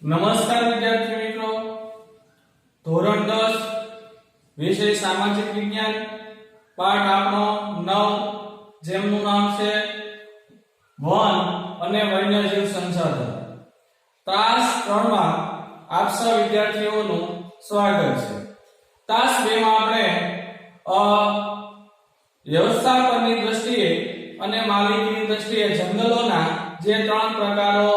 નમસ્કાર વિદ્યાર્થી મિત્રો, ધોરણ 10 વિષય સામાજિક વિજ્ઞાન, પાઠ આપણો 9, જેમનું નામ છે વન અને વન્યજીવ સંસાધન. તાસ 3 માં આપ સૌ વિદ્યાર્થીઓનું સ્વાગત છે. તાસ 2 માં આપણે વ્યવસ્થાપનની દ્રષ્ટિએ અને માલિકીની દ્રષ્ટિએ જંગલોના જે 3 પ્રકારો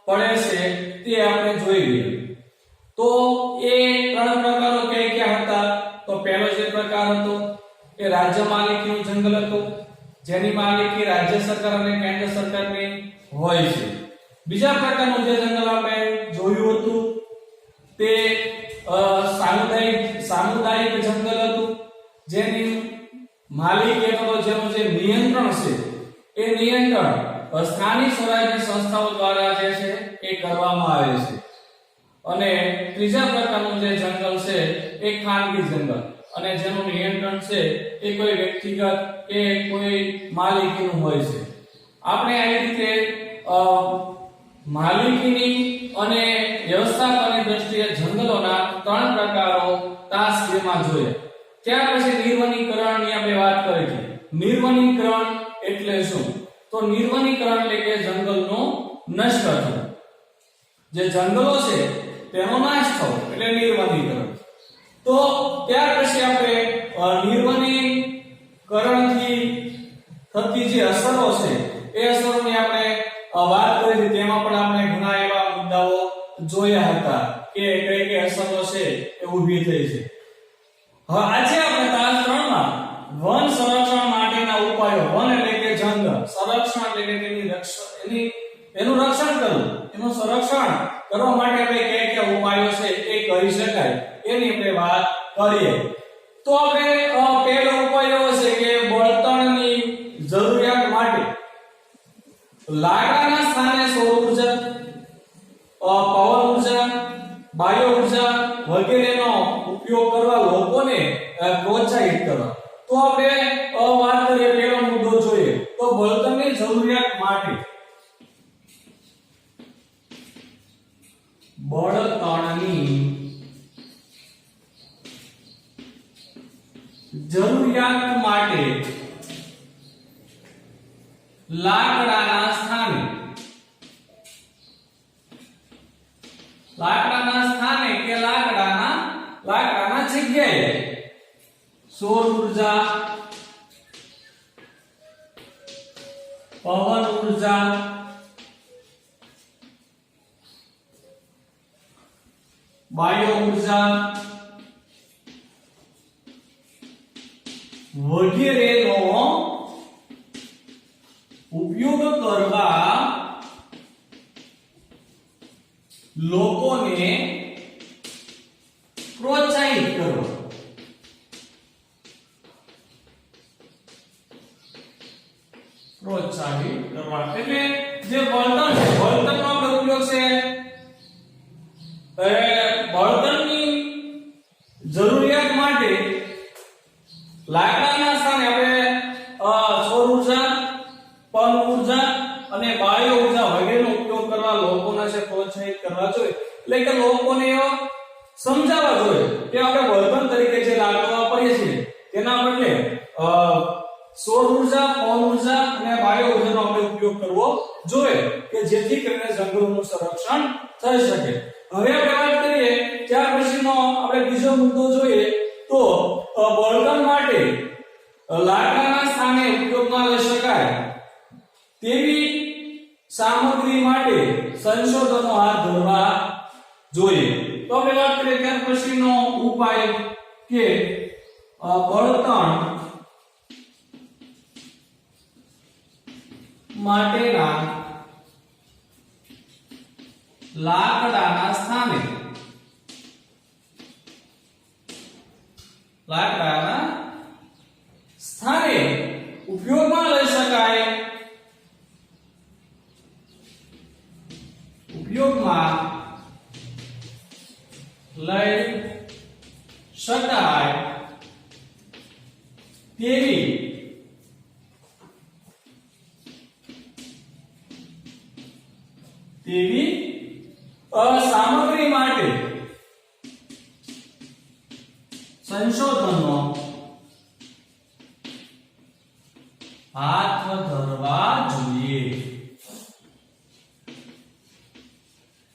પડે છે તે આપણે જોઈ લઈએ. તો એ 3 પ્રકારો કયા હતા? તો પહેલો જે પ્રકાર હતો એ રાજ્ય માલિકીનું જંગલ હતું, જેની માલિકી રાજ્ય સરકાર અને કેન્દ્ર સરકારની હોય છે. બીજા પ્રકારનું જે જંગલ આપણે જોયું હતું તે સામુદાયિક જંગલ હતું, જેની માલિકી અથવા જેનું જે નિયંત્રણ છે એ નિયંત્રણ સ્થાનિક સ્વરાજ્ય સંસ્થાઓ દ્વારા જે છે એ કરવામાં આવે છે. અને ત્રીજા પ્રકારનું જે જંગલ છે એ ખાનગી જંગલ, અને જેનું નિયંત્રણ છે એ કોઈ વ્યક્તિગત કે કોઈ માલિકીનું હોય છે. આપણે આવી રીતે માલિકીની અને વ્યવસ્થાપનની દ્રષ્ટિએ જંગલોના 3 પ્રકારો તાસ 2 માં જોયા. ત્યાર પછી નિર્વનીકરણની આપણે વાત કરી હતી. નિર્વનીકરણ એટલે શું? તો નિર્વનીકરણ એટલે કે જંગલનો નષ્ટ થવો, જે જંગલો છે તેનો નાશ થવો એટલે નિર્વનીકરણ. તો ત્યાર પછી આપણે નિર્વનીકરણથી થતી જે અસરો છે એ અસરોની આપણે વાત કરી હતી. તેમાં પણ આપણે ઘણા એવા મુદ્દાઓ જોયા હતા કે કઈ કઈ અસરો છે એ ઊભી થઈ છે. હવે આજે આપણે તાસ 3 માં વન સંરક્ષણ માટેના ઉપાયો, વન એટલે કે જંગલ, સંરક્ષણ એટલે કે એનું રક્ષણ કરવું, એનું સંરક્ષણ કરવા માટે આપણે કયા ઉપાયો છે એ કરી શકાય એની આપણે વાત કરીએ. તો આપણે પહેલો ઉપાય એવો છે કે બળતણની જરૂરિયાત માટે લાકડાના સ્થાને સૌર ઉર્જા, પવન ઉર્જા, બાયો ઉર્જા વગેરેનો ઉપયોગ કરવા લોકોને પ્રોત્સાહિત કરવા. તો આપણે વાત કરીએ, પહેલો મુદ્દો જોઈએ તો બળતણની જરૂરિયાત માટે બળતણની જરૂરિયાત માટે લાકડાના સ્થાને કે લાકડાના જગ્યાએ સૌર ઉર્જા, પવન ઉર્જા, બાયો ઉર્જા વગેરેનો ઉપયોગ કરવા લોકોને પ્રોત્સાહિત કરો. પ્રોત્સાહિત કરવા એટલે જે બળતણ છે, બળતણનો આપણે ઉપયોગ છે બળતણની જરૂરિયાત માટે લાકડાના સ્થાને આપણે સૌર ઉર્જા, પવન ઉર્જા અને બાયો ઉર્જા વગેરેનો ઉપયોગ કરવા લોકોને છે પ્રોત્સાહિત કરવા જોઈએ. એટલે કે લોકોને સમજાવવા જોઈએ કે આપણે બળતણ તરીકે જે લાકડું વાપરીએ છીએ તેના બદલે સૌર ઉર્જા, પવન ઉર્જા અને બાયો ઉર્જાનો આપણે ઉપયોગ કરવો જોઈએ કે જેથી કરીને જંગલોનું સંરક્ષણ થઈ શકે. હવે આપણે વાત કરીએ ત્યાર પછીનો આપણે બીજો મુદ્દો જોઈએ તો બળતણ માટે લાકડાના સ્થાને ઉપયોગમાં લઈ શકાય તેવી સામગ્રી માટે સંશોધનો હાથ ધરવા જોઈએ. તો આપણે વાત કરીએ ત્યાર પછીનો ઉપાય કે બળતણ માટેના લાકડાના સ્થાને ઉપયોગમાં લઈ શકાય તેવી સામગ્રી માટે સંશોધનનો હાથ ધરવા જોઈએ.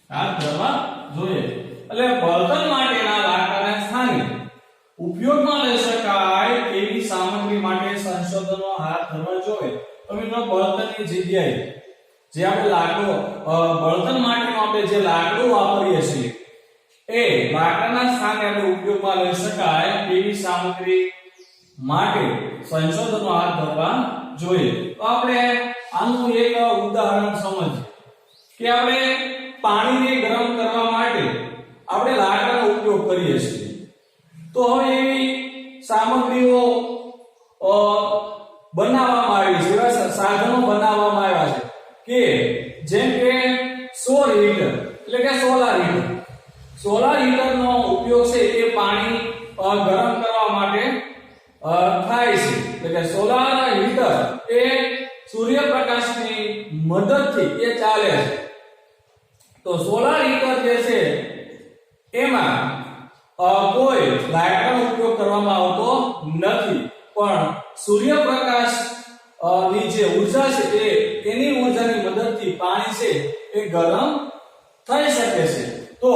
હાથ ધરવા જોઈએ એટલે બળતણ માટેના લાકડાના સ્થાને ઉપયોગમાં લઈ શકાય એવી સામગ્રી માટે સંશોધનનો હાથ ધરવા જોઈએ. તો મિત્રો બળતણની જગ્યાએ જે આપણે લાકડો બળતણ માટેનો આપણે જે લાકડું વાપરીએ છીએ એ લાકડાના સ્થાને આપણે ઉપયોગમાં લઈ શકાય એવી સામગ્રી માટે સંશોધનનો હાથ ધરવા જોઈએ. તો આપણે આનું એક ઉદાહરણ સમજીએ કે આપણે પાણીને ગરમ કરવા માટે આપણે લાકડાનો ઉપયોગ કરીએ છીએ. તો હવે એવી સામગ્રીઓ બનાવવામાં આવી છે, એવા સાધનો બનાવવામાં આવ્યા છે કે જેમ કે સૌર હીટર એટલે કે સોલાર હીટર. સોલાર હીટરનો ઉપયોગ છે એ પાણી ગરમ કરવા માટે થાય છે. એટલે કે સોલાર હીટર એ સૂર્યપ્રકાશની મદદથી એ ચાલે છે. તો સોલાર હીટર જે છે એમાં કોઈ લાકડાનો ઉપયોગ કરવામાં આવતો નથી, પણ સૂર્યપ્રકાશ ની જે ઊર્જા છે એની ઊર્જાની મદદથી પાણી છે એ ગરમ થઈ શકે છે. તો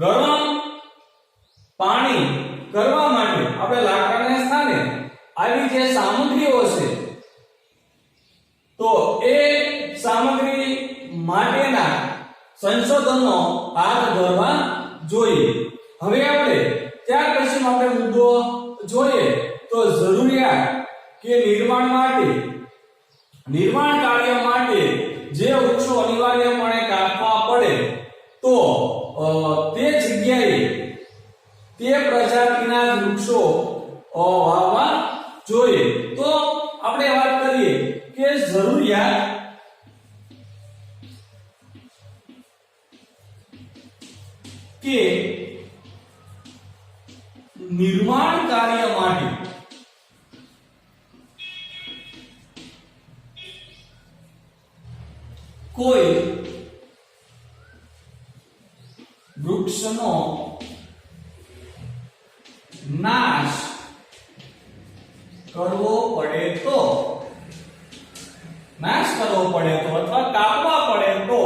ગરમ પાણી કરવા માટે આપણે લાકડાના સ્થાને આવી જે સામગ્રીઓ છે તો એ સામગ્રી માટેના સંશોધનનો હાથ ધરવા જોઈએ. હવે આપણે ત્યાર પછીનો આપણે મુદ્દો જોઈએ તો જરૂરિયાત કે નિર્માણ કાર્ય માટે જે વૃક્ષો અનિવાર્યપણે કાપવા પડે તો તે જગ્યાએ તે પ્રજાતિના વૃક્ષો વાવવા જોઈએ. તો આપણે વાત કરીએ કે જરૂરિયાત કે નિર્માણ કાર્ય માટે કોઈ વૃક્ષનો નાશ કરવો પડે તો અથવા કાપવા પડે તો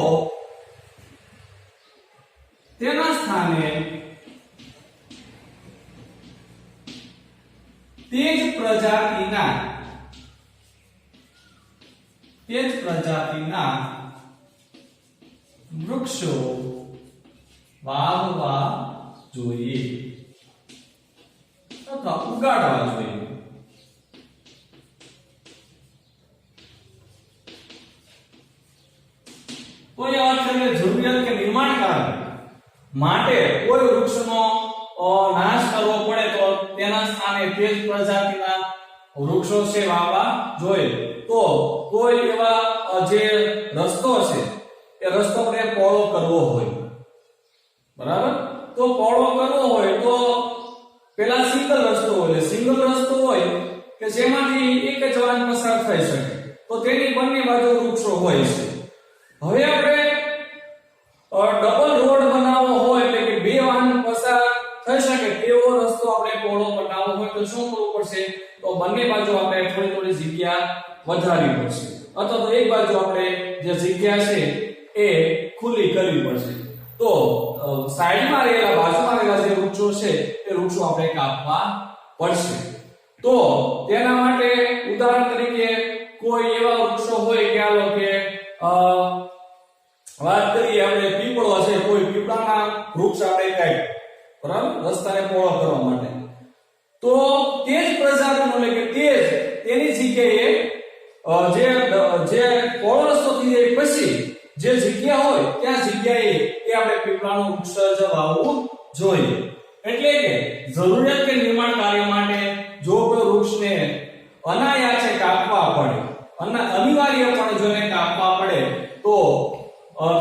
તેના સ્થાને તે જ પ્રજાતિના વૃક્ષો વાવવા જોઈએ અથવા ઉગાડવા જોઈએ. તો એ વાત છે કે જરૂરિયાત કે નિર્માણ કાર્ય માટે કોઈ વૃક્ષનો નાશ કરવો પડે તો તેના સ્થાને તે જ પ્રજાતિના વૃક્ષો છે વાવવા જોઈએ. તો કોઈ એવા જે રસ્તો છે એ રસ્તો આપણે પહોળો કરવો હોય, બરાબર, તો પહોળો કરવો હોય તો પેલા સિંગલ રસ્તો હોય કે જેમાંથી એક જ વાહન પસાર થઈ શકે તો તેની બંને બાજુ વૃક્ષો હોય છે. હવે આપણે ડબલ રોડ બનાવવો હોય એટલે કે બે વાહન પસાર થઈ શકે તેવો રસ્તો આપણે પહોળો બનાવવો હોય તો શું કરવું પડશે? તો બંને બાજુ આપણે થોડી જગ્યા વધારવી પડશે અથવા તો એક બાજુ આપણે જે જગ્યા છે એ ખુલ્લી કરવી પડશે. તો સાઈડમાં બાજુમાં રહેલા જે વૃક્ષો છે એ વૃક્ષો આપણે કાપવા પડશે. તો તેના માટે ઉદાહરણ તરીકે કોઈ એવા વૃક્ષો હોય કે આલો કે વાત કરીએ આપણે પીપળો છે, કોઈ પીપળાના વૃક્ષ આપણે કાઢ્યા, બરાબર, રસ્તાને પહોળો કરવા માટે, તો તે જ પ્રજાતિનો એટલે કે તેની જગ્યાએ જે પહોળો રસ્તો થઈ જાય પછી જે જગ્યા હોય ત્યાં જગ્યાએ એ આપણે પીપળાનું વૃક્ષ જ વાવવું જોઈએ. એટલે કે જરૂરિયાત કે નિર્માણ કાર્ય માટે જો કોઈ વૃક્ષને અનાયાસે કાપવા પડે, અનિવાર્યપણે જો એને કાપવા પડે તો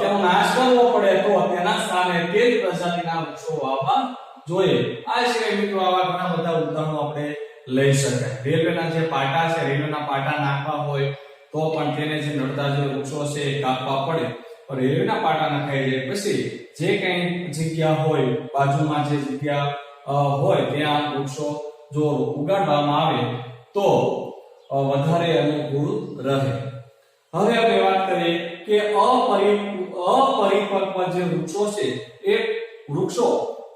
તેનો નાશ કરવો પડે તો તેના સ્થાને તે જ પ્રજાતિના વૃક્ષો વાવવા જોઈએ. આ સિવાય મિત્રો આવા ઘણા બધા ઉદાહરણો આપણે લઈ શકાય. રેલવેના જે પાટા છે, રેલવેના પાટા નાખવા હોય તો પણ તેને જે નડતા જે વૃક્ષો છે એ કાપવા પડે રેલવેના પાટા નખાઈ જાય પછી જે કઈ જગ્યા હોય બાજુમાં જે જગ્યા હોય ત્યાં વૃક્ષો જો ઉગાડવામાં આવે તો વધારે અનુકૂળ રહે. હવે આપણે વાત કરીએ કે અપરિપક્વ જે વૃક્ષો છે એ વૃક્ષો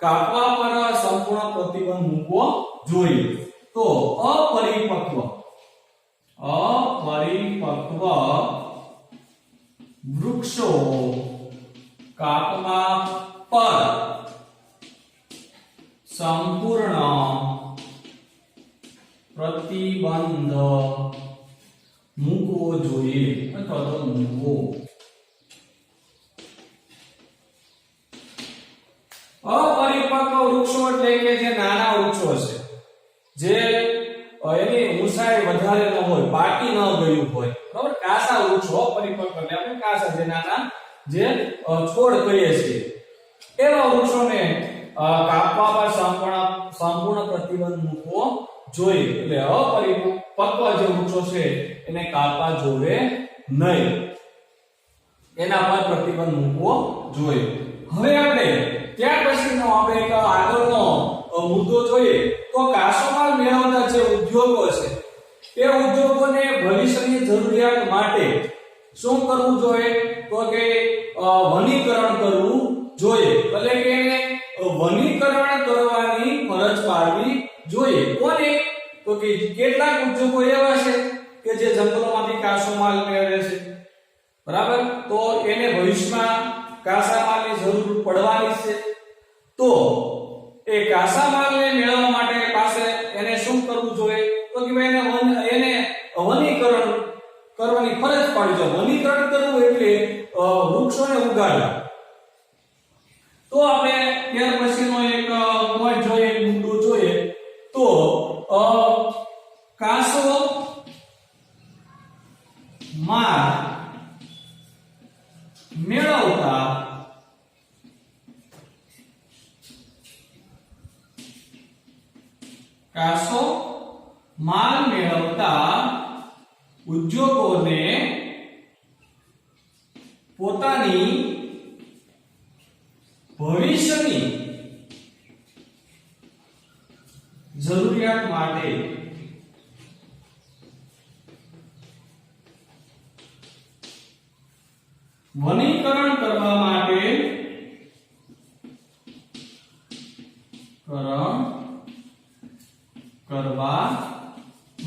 કાપવા પર સંપૂર્ણ પ્રતિબંધ મૂકવો જોઈએ. તો અપરિપક્વ વૃક્ષો કાપવા પર સંપૂર્ણ પ્રતિબંધ મૂકવો જોઈએ અથવા તો મૂકવો. અપરિપક્વ વૃક્ષો એટલે કે જે નાના વૃક્ષો છે જે એની ઊંચાઈ વધારે ન હોય, પાકી ન ગયું હોય, બરાબર, કાસા વૃક્ષો અપરિપક્વ એટલે આપણે કાસા જે નાના જે છોડ કહીએ છીએ એવા વૃક્ષોને કાપવા પર સંપૂર્ણ પ્રતિબંધ મૂકવો જોઈએ. એટલે અપરિપક્વ જે વૃક્ષો છે એને કાપવા જોવે નહીં, એના પર પ્રતિબંધ મૂકવો જોઈએ. હવે આપણે ત્યાર પછીનો આપણે એક આગળનો મુદ્દો જોઈએ તો કાચોમાલ મેળવતા જે ઉદ્યોગો છે તે ઉદ્યોગોને ભવિષ્યની જરૂરિયાત માટે શું કરવું જોઈએ? તો કે વનીકરણ કરવું જોઈએ. એટલે કે વનીકરણ કરવાની ફરજ પાડવી જોઈએ. કોને? તો કે કેટલાક ઉદ્યોગો એવા છે કે જે જંગલોમાંથી કાચો માલ મેળવે છે, બરાબર, તો એને ભવિષ્યમાં કાચા માલની જરૂર પડવાની છે. તો એ કાચા માલને મેળવવા માટે પાસે એને શું કરવું જોઈએ? તો કે ભાઈ એને વનીકરણ કરવાની ફરજ પાડવી જોઈએ. વનીકરણ કરવું એટલે વૃક્ષોને ઉગાડવા. તો આપણે ત્યાર પછીનો એક પોઈન્ટ જોઈએ, મુદ્દો જોઈએ તો કાચો માલ મેળવતા ઉદ્યોગોને પોતાની ભવિષ્યની જરૂરિયાત માટે વનીકરણ કરવા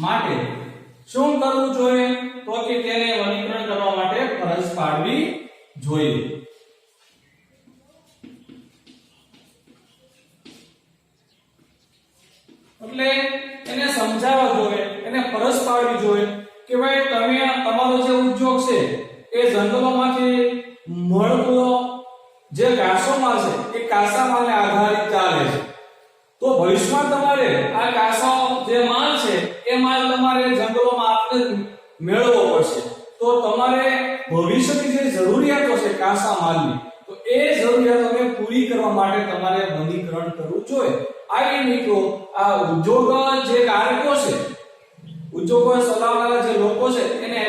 માટે શું કરવું જોઈએ? તો કે તેને વનીકરણ કરવા માટે ફરજ પાડવી જોઈએ. એટલે એને સમજાવવા જોઈએ, એને ફરજ પાડવી જોઈએ કે ભાઈ તમે તમારો જે ઉદ્યોગ છે એ જંગલોમાંથી મળતો જે કાચો માલ છે એ કાચા માલને આધારિત ચાલે છે. તો ભવિષ્યમાં તમારે આ કાચો જે માલ છે એ માલ તમારે જંગલોમાં આપણે મેળવવો પડશે. તો તમારે ભવિષ્યની જે જરૂરિયાતો છે કાચા માલની, તો એ જરૂરિયાતોને પૂરી કરવા માટે તમારે વનીકરણ કરવું જોઈએ. આવી મિત્રો આ ઉદ્યોગ જે કાર્યકો છે, ઉદ્યોગો ચલાવનારા જે લોકો છે એને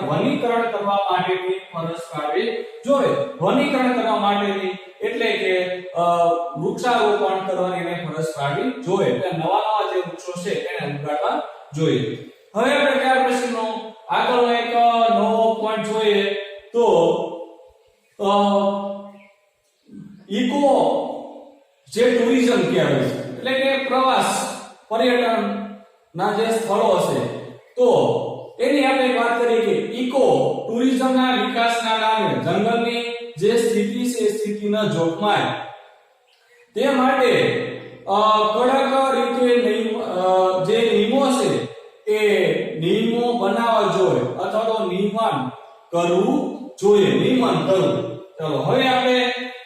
વનીકરણ કરવા માટેની ફરજ પાડવી જોઈએ. વનીકરણ કરવા માટેની એટલે કે વૃક્ષારોપણ કરવાની એને ફરજ પાડવી જોઈએ. એટલે નવા જે વૃક્ષો છે એને ઉગાડવા જોઈએ. હવે આપણે ત્યાર પછીનો આગળનો એક નવો પોઈન્ટ જોઈએ તો ઇકો જે ટુરિઝમ કહેવાય છે, એટલે કે પ્રવાસ પર્યટન ના જે સ્થળો છે તો એની આપણે વાત કરીએ કે ઇકો ટુરિઝમના વિકાસના નામે જંગલની જે સ્થિતિ છે એ સ્થિતિ ન જોખમાય તે માટે કડક રીતે જે નિયમો છે એ નિયમો બનાવવા જોઈએ અથવા તો નિયમન કરવું જોઈએ. નિયમન કરવું. ચાલો હવે આપણે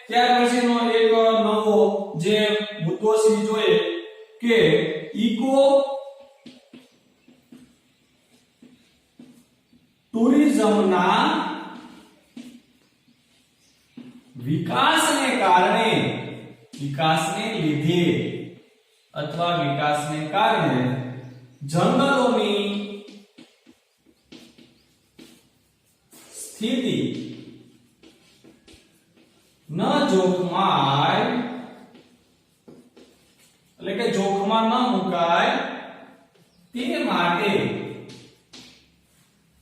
ત્યાર પછીનો એક નવો જે મુદ્દો છે જોઈએ કે ઇકો ટુરિઝમના વિકાસને કારણે, વિકાસને લીધે અથવા વિકાસને કારણે જંગલોની સ્થિતિ ન જોખમાય એટલે કે જોખમાં ન મુકાય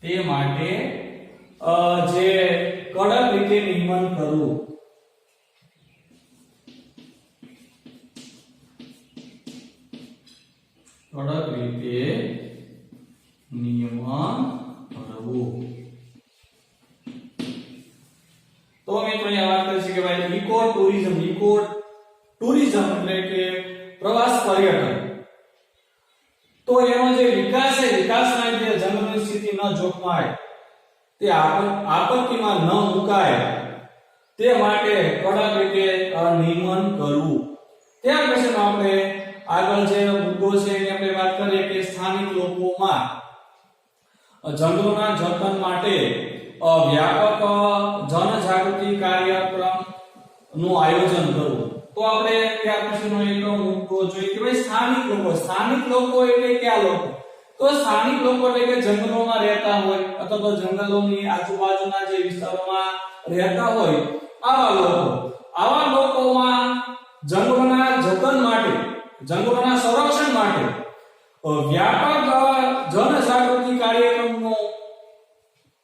તે માટે જે કડક રીતે નિયમન કરવું કડક રીતે નિયમન કરવું તો મિત્રો અહીંયા વાત કરી છે કે ભાઈ ઇકો ટુરિઝમ એટલે કે પ્રવાસ પર્યટન તો એનો જે વિકાસ છે વિકાસમાં જે જંગલની સ્થિતિ ન જોખમાય તે આપત્તિમાં ન મુકાય તે માટે કડક રીતે નિયમન કરવું ત્યાર પછી આપણે આગળ જે મુદ્દો છે એની આપણે વાત કરીએ કે સ્થાનિક લોકોમાં જંગલોના જતન માટે વ્યાપક જનજાગૃતિ કાર્યક્રમ નું આયોજન કરવું તો આપણે ત્યાર પછીનો એક મુદ્દો જોઈએ કે ભાઈ સ્થાનિક લોકો એટલે કયા લોકો તો સ્થાનિક લોકો એટલે કે જંગલોમાં રહેતા હોય અથવા તો જંગલોની આજુબાજુના જે વિસ્તારોમાં રહેતા હોય આવા લોકોમાં જંગલોના જતન માટે જંગલોના સંરક્ષણ માટે વ્યાપક જનજાગૃતિ કાર્યક્રમનું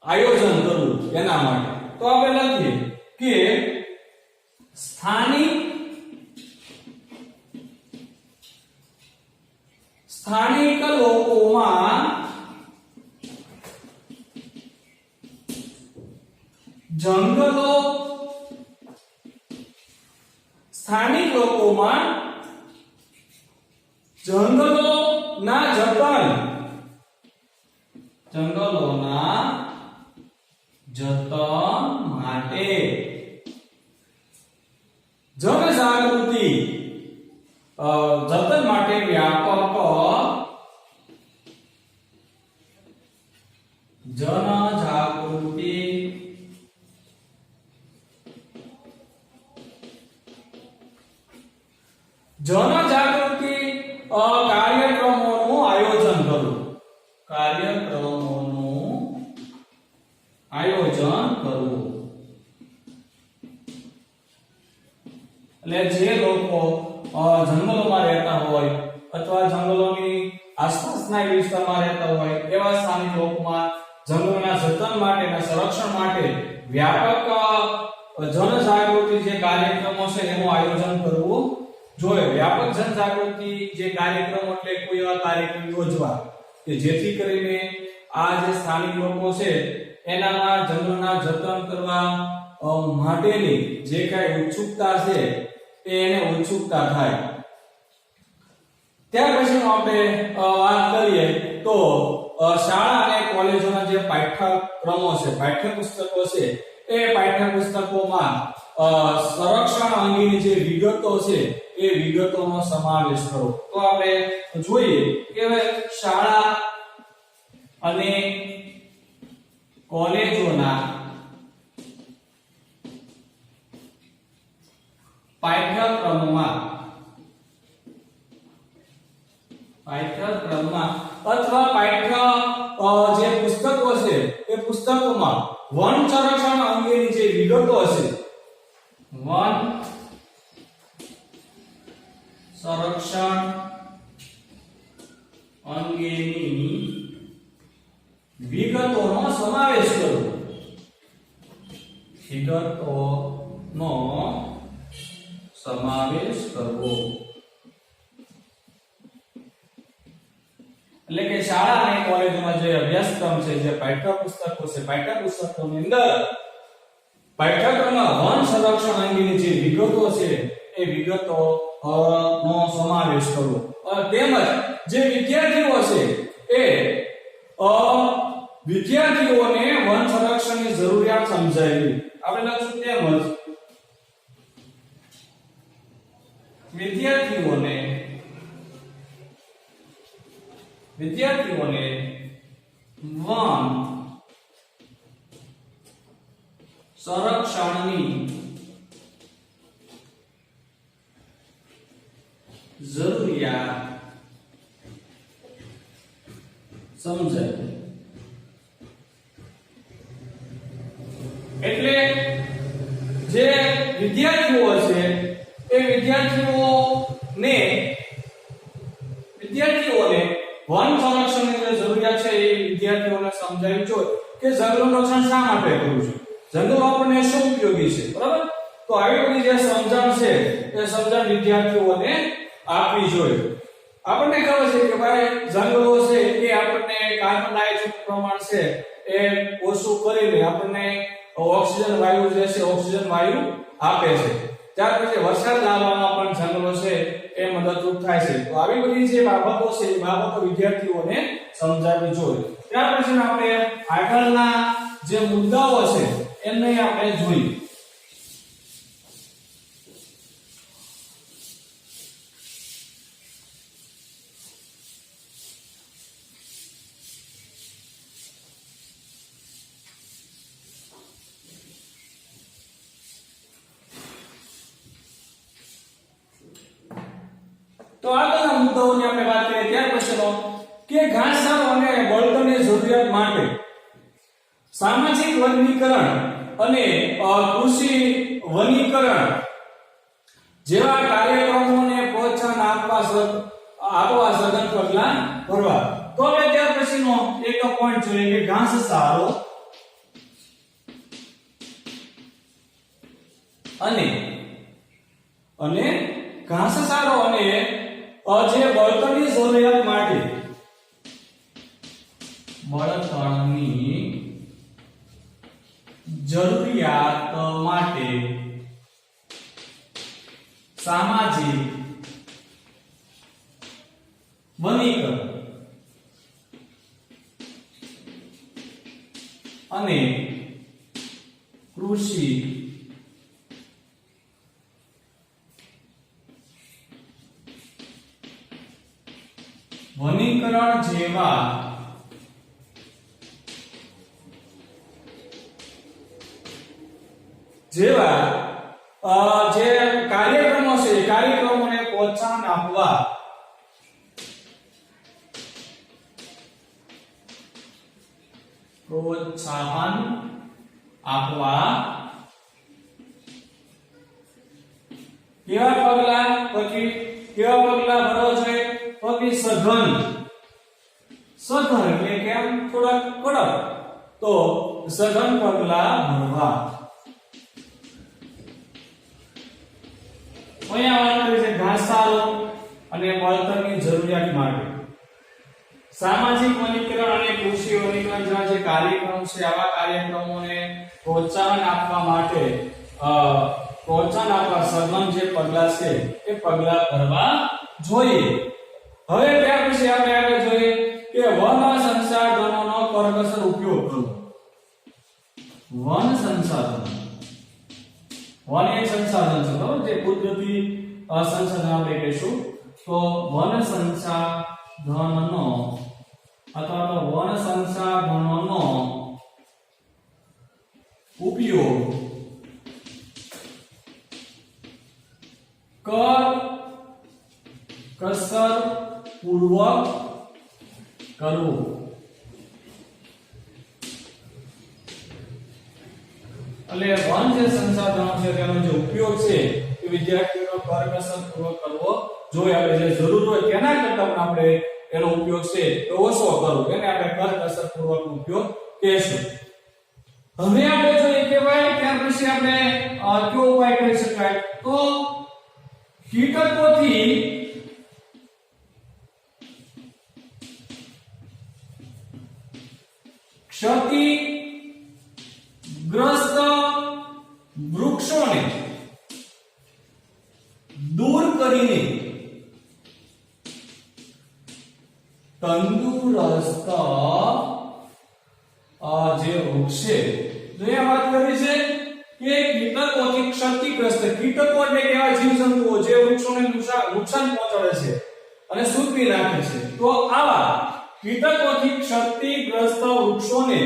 આયોજન કરવું એના માટે તો આપણે લખીએ કે સ્થાનિક લોકોમાં જંગલોના જતન માટે જનજાગૃતિ જતન માટે વ્યાપક જનજાગૃતિ કાર્યક્રમોનું આયોજન કરવું એટલે જે લોકો જંગલોમાં રહેતા હોય અથવા જંગલોની આસપાસના વિસ્તારમાં રહેતા હોય એવા સ્થાનિક લોકોમાં જંગલોના જતન માટે અને સંરક્ષણ માટે વ્યાપક જનજાગૃતિ જે કાર્યક્રમો છે એનું આયોજન કરવું જોઈએ વ્યાપક જનજાગૃતિ જે કાર્યક્રમો એટલે કોઈ એવા કાર્યક્રમ યોજવા કે જેથી કરીને આ જે સ્થાનિક લોકો છે એનામાં જંગલના જતન કરવા માટેની જે કાંઈ ઉત્સુકતા છે એને ઉત્સુકતા થાય ત્યાર પછી આપણે વાત કરીએ તો શાળા અને કોલેજોના જે પાઠ્યક્રમો છે પાઠ્યપુસ્તકો છે એ પાઠ્યપુસ્તકોમાં સંરક્ષણ અંગેની જે વિગતો છે એ વિગતોનો સમાવેશ કરો તો આપણે જોઈએ કે શાળા અને કોલેજોના પાઠ્યક્રમમાં અથવા જે પુસ્તકો છે એ પુસ્તકોમાં વન સંરક્ષણ અંગેની જે વિગતો છે વન સંરક્ષણ અંગેની વિગતોનો સમાવેશ કરવો એટલે કે શાળા અને કોલેજમાં જે અભ્યાસક્રમ છે જે પાઠ્યપુસ્તકો છે પાઠ્યપુસ્તકોની અંદર પાઠ્યક્રમમાં વન સંરક્ષણ અંગેની જે વિગતો છે એ વિગતો નો સમાવેશ કરવો તેમજ જે વિદ્યાર્થીઓ છે એ વિદ્યાર્થીઓને વન સંરક્ષણની જરૂરિયાત સમજાવવી આપણે લખશું તેમજ વિદ્યાર્થીઓને વન સંરક્ષણની જરૂરિયાત સમજાય એટલે જે વિદ્યાર્થીઓ છે એ વિદ્યાર્થીઓને વન સંરક્ષણની જે જરૂરિયાત છે એ વિદ્યાર્થીઓને સમજાવવી જોઈએ કે જંગલનું રક્ષણ શા માટે કરવું છે, જંગલ આપણને શું ઉપયોગી છે, બરાબર? તો આવી બધી જે સમજણ છે એ સમજણ વિદ્યાર્થીઓને આપવી જોઈએ. આપણને ખબર છે કે ભાઈ જંગલો છે એ આપણને કાર્બન ડાયોક્સાઇડ પ્રમાણ છે એ ઓછું કરીને આપણને ઓક્સિજન વાયુ જે છે ઓક્સિજન વાયુ આપે છે. ત્યાર પછી વરસાદ લાવવામાં પણ જંગલો છે એ મદદરૂપ થાય છે. તો આવી બધી જે બાબતો છે એ બાબતો વિદ્યાર્થીઓને સમજાવવી જોઈએ. ત્યાર પછી આપણે આગળના જે મુદ્દાઓ છે એમને આપણે જોઈએ. તો આગળના મુદ્દાઓની આપણે વાત કરીએ ત્યાર પછીનો કે ઘાસચારો અને બળતણની જરૂરિયાત માટે સામાજિક વનીકરણ અને કૃષિ વનીકરણ જેવા કાર્યક્રમોને પ્રોત્સાહન આપવા સઘન પગલાં ભરવા. તો હવે ત્યાર પછીનો એક પોઈન્ટ જોઈએ કે ઘાસચારો અને ઘાસચારો અને જે બળતણની જરૂરિયાત માટે સામાજિક વનીકરણ અને કૃષિ વનીકરણ જેવા જે કાર્યક્રમો છે એ કાર્યક્રમોને પ્રોત્સાહન આપવા કેવા પગલા ભરવા જોઈએ? તો કે સઘન એટલે કેમ થોડા કડક, તો સઘન પગલા ભરવા. અહીંયા વાત છે ઘાસચારો અને બળતણની જરૂરિયાત માટે સામાજિક વનીકરણ અને કૃષિ વનીકરણ જેવા જે કાર્યક્રમ છે આવા કાર્યક્રમોને પ્રોત્સાહન આપવા માટે સઘન જે પગલા છે એ પગલા ભરવા જોઈએ. હવે ત્યાર પછી આપણે આગળ જોઈએ કે વન સંસાધનોનો કરકસર ઉપયોગ કરવો. વન સંસાધન, વન એક સંસાધન છે બરાબર, જે કુદરતી સંસાધન આપણે કહીશું. તો વન સંસાધનનો અથવા તો વન સંસાધનોનો ઉપયોગ કરકસર પૂર્વક કરવું. એટલે વન જે સંસાધનો છે તેનો જે ઉપયોગ છે એ વિદ્યાર્થીઓનો કરકસર પૂર્વક કરવો જોઈએ. આપણે જે જરૂર હોય તેના કરતા પણ આપણે એનો ઉપયોગ છે તો ઓછો કરવો, એને આપણે કરકસર પૂર્વકનો ઉપયોગ કહેશું. હવે આપણે જોઈએ કે ભાઈ ત્યાર પછી આપણે કયો ઉપાય કરી શકાય? તો કીટકોથી ક્ષતિગ્રસ્ત વૃક્ષોને દૂર કરીને તંદુરસ્ત જે વૃક્ષ છે, જો એ વાત કરી છે કે કીટકોથી ક્ષતિગ્રસ્ત, કીટકો એટલે કેવા જીવજંતુઓ જે વૃક્ષોને નુકસાન પહોંચાડે છે અને સૂકવી નાખે છે. તો આવા કીટકોથી ક્ષતિગ્રસ્ત વૃક્ષોને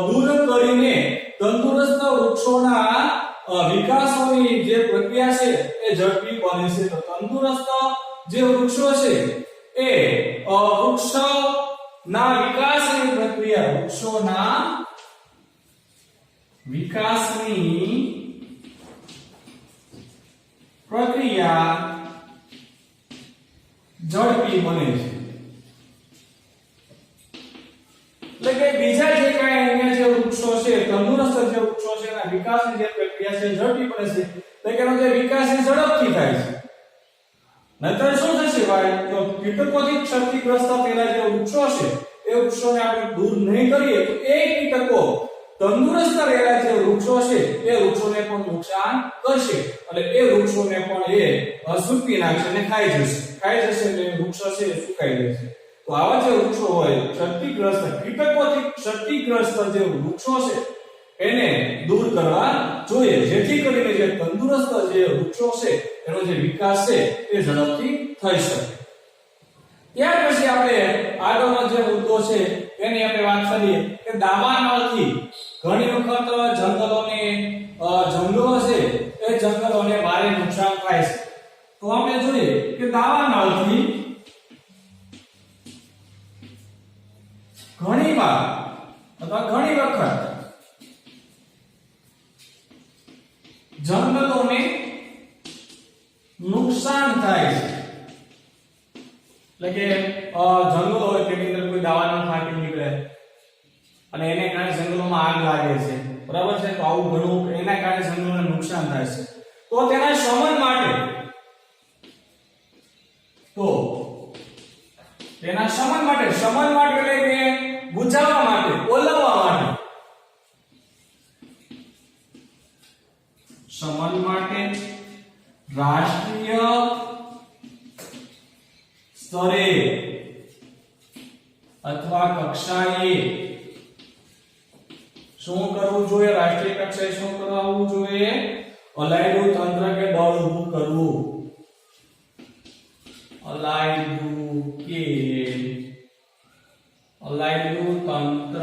દૂર કરીને તંદુરસ્ત વૃક્ષોના વિકાસની જે પ્રક્રિયા છે એ ઝડપી બને છે. તો તંદુરસ્ત જે વૃક્ષો છે એ વૃક્ષોના વિકાસની પ્રક્રિયા, વૃક્ષોના વિકાસની પ્રક્રિયા ઝડપી બને છે. એટલે કે બીજા જે કાંઈ અહીંયા જે વૃક્ષો છે, તંદુરસ્ત જે વૃક્ષો છે એના વિકાસની જે પ્રક્રિયા છે ઝડપી બને છે. એટલે કે એનો જે વિકાસ છે ઝડપથી થાય છે. નહીતર શું થશે ભાઈ, તો કીટકોથી ક્ષતિગ્રસ્ત થયેલા જે વૃક્ષો છે એ વૃક્ષોને આપણે દૂર નહીં કરીએ તો એ કીટકો તંદુરસ્ત રહેલા જે વૃક્ષો છે એ વૃક્ષોને પણ નુકસાન કરશે અને એ વૃક્ષોને પણ એ સૂકવી નાખશે અને ખાઈ જશે એટલે વૃક્ષો છે એ સુકાઈ જશે. તો આવા જે વૃક્ષો હોય ક્ષતિગ્રસ્ત કીટકોથી ક્ષતિગ્રસ્ત જે વૃક્ષો છે એને દૂર કરવા જોઈએ, જેથી કરીને જે તંદુરસ્ત જે વૃક્ષો છે એનો જે વિકાસ છે એ ઝડપથી થઈ શકે. ત્યાર પછી આપણે આગળનો જે મુદ્દો છે એની આપણે વાત કરીએ કે દાવાનળથી ઘણી વખત જંગલો છે એ જંગલોને ભારે નુકસાન થાય છે. તો આપણે જોઈએ કે દાવાનળથી ઘણીવાર અથવા ઘણી વખત જંગલોને નુકસાન થાય છે. એટલે કે જંગલો હોય તેની અંદર કોઈ દાવાનો ફાટી નીકળે અને એને કારણે જંગલોમાં આગ લાગે છે, બરાબર છે. તો આવું ઘણું એના કારણે જંગલોને નુકસાન થાય છે. તો તેના શમન માટે એટલે કે બુજાવવા માટે, ઓલવવા માટે, શમન માટે રાષ્ટ્રીય સ્તરે અથવા કક્ષાએ શું કરવું જોઈએ? રાષ્ટ્રીય કક્ષાએ શું કરવું જોઈએ? અલાયદું તંત્ર કે દળ ઊભું કરવું. અલાયદું તંત્ર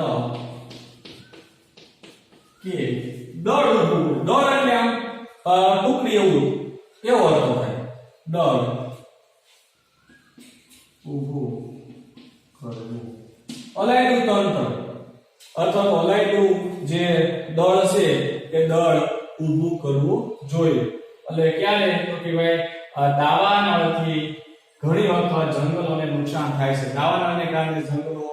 કે દળ ઊભું. દળ એટલે આમ ટુકડી એવું એવો અર્થ થાય. દળ ઊભું કરવું. અલાયદું તંત્ર અથવા તો અલાયદું જે દળ છે એ દળ ઊભું કરવું જોઈએ. એટલે ક્યારે? તો કે ભાઈ દાવાનળથી ઘણી વખત જંગલોને નુકસાન થાય છે. દાવાનળને કારણે જંગલો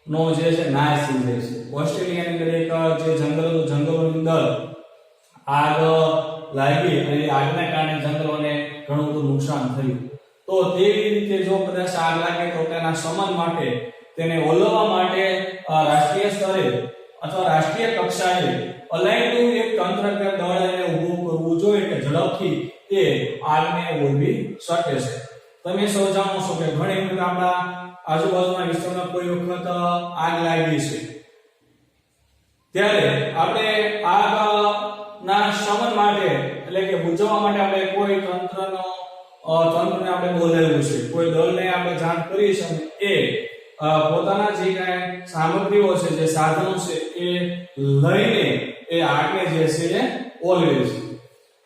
નો જે છે નાશ થઈ જાય છે. ઓસ્ટ્રેલિયાની અંદર એક જે જંગલોની અંદર આગ લાગી અને આગના કારણે જંગલોને ઘણું બધું નુકસાન થયું. તો તેવી રીતે જો કદાચ આગ લાગે તો તેના શમન માટે, તેને ઓલવવા માટે રાષ્ટ્રીય સ્તરે અથવા રાષ્ટ્રીય કક્ષાએ અલાયદું એક તંત્ર કે દળ એને ઊભું કરવું જોઈએ કે ઝડપથી તે આગને ઓલવી શકે છે. તમે સૌ જાણો છો કે ઘણી વખત આપણા આજુબાજુના વિસ્તારમાં કોઈ વખત આગ લાગી છે ત્યારે આપણે આગના શમન માટે એટલે કે બુઝાવવા માટે આપણે કોઈ તંત્રને આપણે બોલાવ્યું છે, કોઈ દળને આપણે જાણ કરી છે અને એ પોતાના જે કાંઈ સામગ્રીઓ છે, જે સાધનો છે એ લઈને એ આગને જે છે એ ઓલવે છે.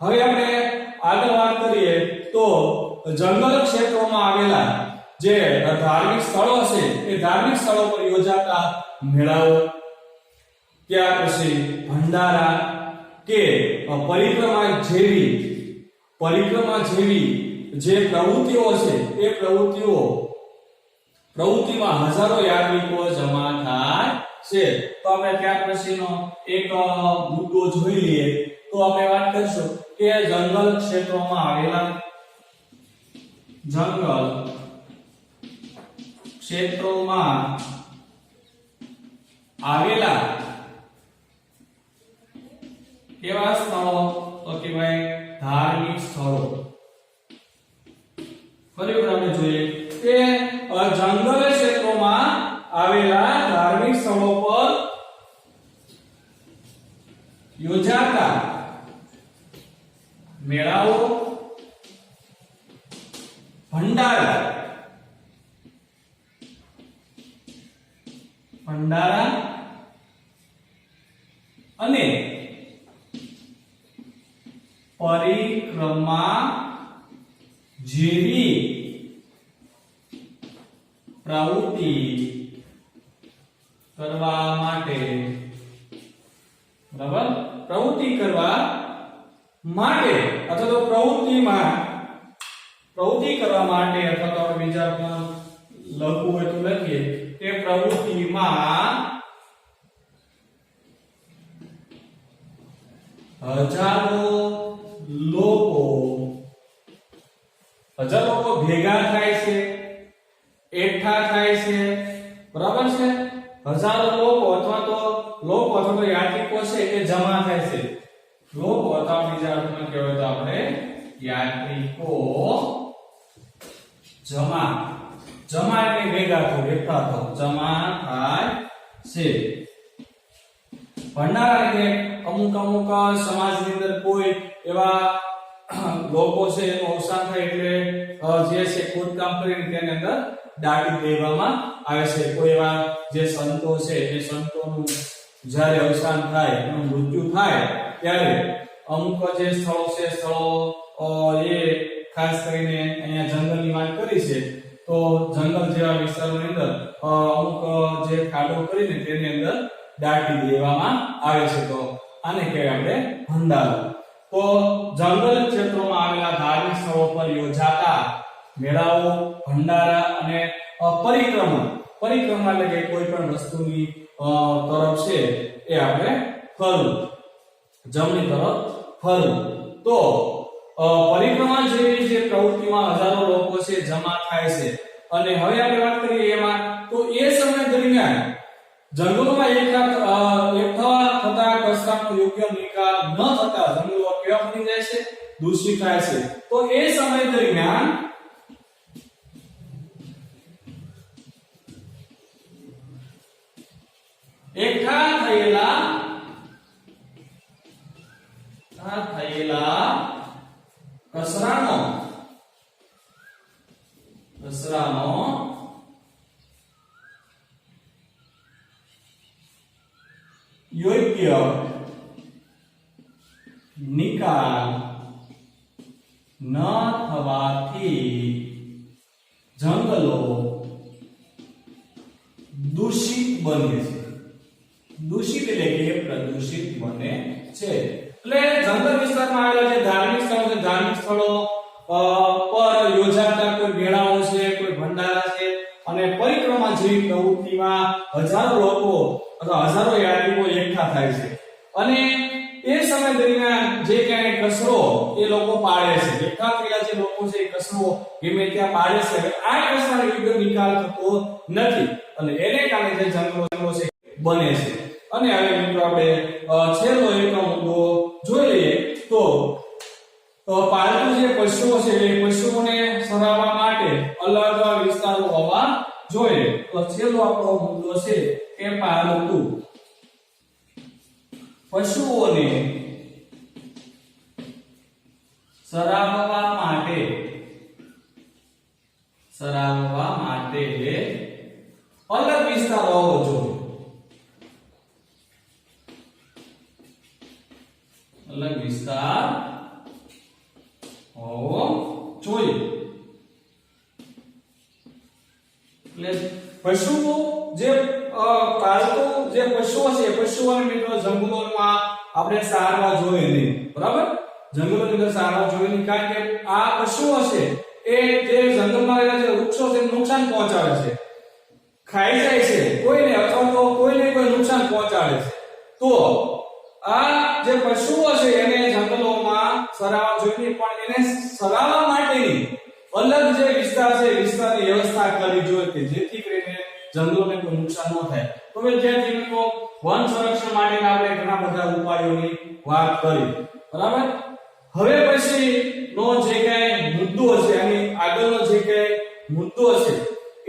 હવે આપણે આગળ વાત કરીએ તો જંગલ ક્ષેત્રોમાં આવેલા જે ધાર્મિક સ્થળો છે એ ધાર્મિક સ્થળો પર યોજાતા મેળાઓ, ત્યાર પછી ભંડારા કે પરિક્રમા જેવી જે પ્રવૃત્તિઓ છે એ પ્રવૃત્તિમાં હજારો યાત્રિકો જમા થાય છે. તો આપણે ત્યાર પછીનો એક મુદ્દો જોઈ લઈએ તો આપણે વાત કરીશું કે જંગલ ક્ષેત્રોમાં આવેલા કેવા સ્થળો? તો કે ભાઈ ધાર્મિક સ્થળો. ફરી વાર આપણે જોઈએ કે જંગલ ક્ષેત્રોમાં આવેલા ધાર્મિક સ્થળો પર યોજાતા મેળાઓ, ભંડારા અને પરિક્રમા જેવી પ્રવૃત્તિ કરવા માટે, બરાબર, પ્રવૃત્તિ કરવા માટે અથવા તો પ્રવૃત્તિ કરવા માટે અથવા તો આપણે બીજા અર્થમાં લખવું હોય તો લખીએ કે પ્રવૃત્તિમાં હજારો લોકો ભેગા થાય છે, એકઠા થાય છે, બરાબર છે. હજારો લોકો અથવા તો યાત્રિકો છે એ જમા થાય છે. લોકો અથવા બીજા અર્થમાં કહેવાય તો આપણે યાત્રિકો જમા એટલે ભેગા થવું, એકઠા થવું, જમા થાય છે. ભંડારા એટલે અમુક સમાજની અંદર કોઈ એવા લોકો છે એનું અવસાન થાય એટલે જે છે ખોદકામ કરીને તેની અંદર દાટી દેવામાં આવે છે. કોઈ એવા જે સંતો છે એ સંતોનું જ્યારે અવસાન થાય, એનું મૃત્યુ થાય ત્યારે અમુક જે સ્થળો એ ખાસ કરીને અહીંયા જંગલની વાત કરી છે તો જંગલ જેવા વિસ્તારોની અંદર અમુક જે ખાડો કરીને તેની અંદર દાટી દેવામાં આવે છે. તો આને કહેવાય આપણે ભંડારો. તો જંગલ ક્ષેત્રોમાં આવેલા ધાર્મિક સ્થળો પર યોજાતા મેળાઓ, ભંડારા અને પરિક્રમા એટલે કે કોઈ પણ વસ્તુની તરફ છે એ આપણે ફરવું, જમણી તરફ ફરવું. તો પરિક્રમા જેવી જે પ્રવૃત્તિમાં હજારો લોકો છે જમા થાય છે. અને હવે આપણે વાત કરીએ એમાં તો એ સમય દરમિયાન જંગલોમાં એકઠા થતા કચરાનો યોગ્ય નિકાલ ન થતા જંગલો કેવા બની જાય છે? દૂષિત થાય છે. તો એ સમય દરમિયાન એકઠા થયેલા કચરાનો યોગ્ય નિકાલ ન થવાથી જંગલો દૂષિત બને છે. દૂષિત એટલે કે પ્રદૂષિત બને છે. એટલે જંગલ વિસ્તારમાં આવેલા જે ધાર્મિક સ્થળો પર યોજાતા કોઈ મેળાઓ છે, કોઈ ભંડારા છે અને પરિક્રમા જેવી પ્રવૃત્તિમાં હજારો લોકો અથવા હજારો યાત્રિકો એકઠા થાય છે. અને એ સમય દરમિયાન જે ક્યાંય કચરો એ લોકો પાડે છે, એકઠા થયેલા જે લોકો છે એ કચરો ગમે ત્યાં પાડે છે. આ કચરાનો યોગ્ય નિકાલ થતો નથી અને એને કારણે જે જંગલો છે બને છે. અને હવે મિત્રો આપણે છેલ્લો એક મુદ્દો જોઈ લઈએ તો પાલતુ જે પશુઓ છે એ પશુઓને સરાવવા માટે અલગ વિસ્તારો હોવા જોઈએ. તો છેલ્લો આપણો મુદ્દો છે કે પાલતુ પશુઓને સરાવવા માટે અલગ વિસ્તાર હોવો જોઈએ. અલગ વિસ્તાર હોવો જોઈએ. એટલે પશુઓ જે પાલતુ જે પશુઓ છે પશુઓને મિત્રો જંગલોમાં આપણે સારવા જોઈએ નહીં, બરાબર? જંગલોની અંદર સારવા જોઈએ નહીં કારણ કે આ પશુઓ છે એ જે જંગલમાં રહેલા જે વૃક્ષો છે નુકસાન પહોંચાડે છે, ખાઈ જાય છે કોઈને અથવા તો કોઈને કોઈ નુકસાન પહોંચાડે છે. તો આ જે પશુઓ છે એને જંગલોમાં સરાવવા જોઈએ પણ એને સરાવવા માટેની અલગ જે વિસ્તાર છે વિસ્તારની વ્યવસ્થા કરવી જોઈએ કે જેથી કરીને જંગલોને કોઈ નુકસાન ન થાય. તો વિદ્યાર્થી મિત્રો વન સંરક્ષણ માટેના આપણે ઘણા બધા ઉપાયોની વાત કરી, બરાબર? હવે પછી નો જે કઈ મુદ્દો છે અને આગળનો જે કઈ મુદ્દો છે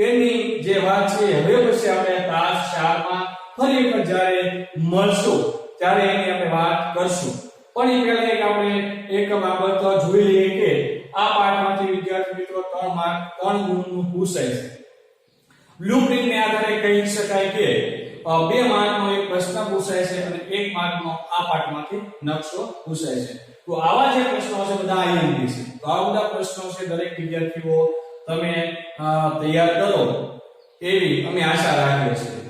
એની જે વાત છે હવે પછી આપણે ક્લાસ 4 માં ફરી એકવાર જ્યારે મળશું ત્યારે એની આપણે વાત કરશું. પણ એ પહેલા એક આપણે એક બાબત જોઈ લઈએ કે આ પાઠમાંથી વિદ્યાર્થી મિત્રો 3 માર્ક 3 ગુણનું પૂછાય છે. બ્લુપ્રિન્ટને આધારે કહી શકાય કે 2 માર્કનો એક પ્રશ્ન પૂછાય છે અને 1 માર્કનો આ પાઠમાંથી નકશો પૂછાય છે. તો આવા જે પ્રશ્નો છે બધા આઈએમપી છે. તો આ બધા પ્રશ્નો છે દરેક વિદ્યાર્થીઓ તમે તૈયાર કરો એવી અમે આશા રાખીએ છીએ.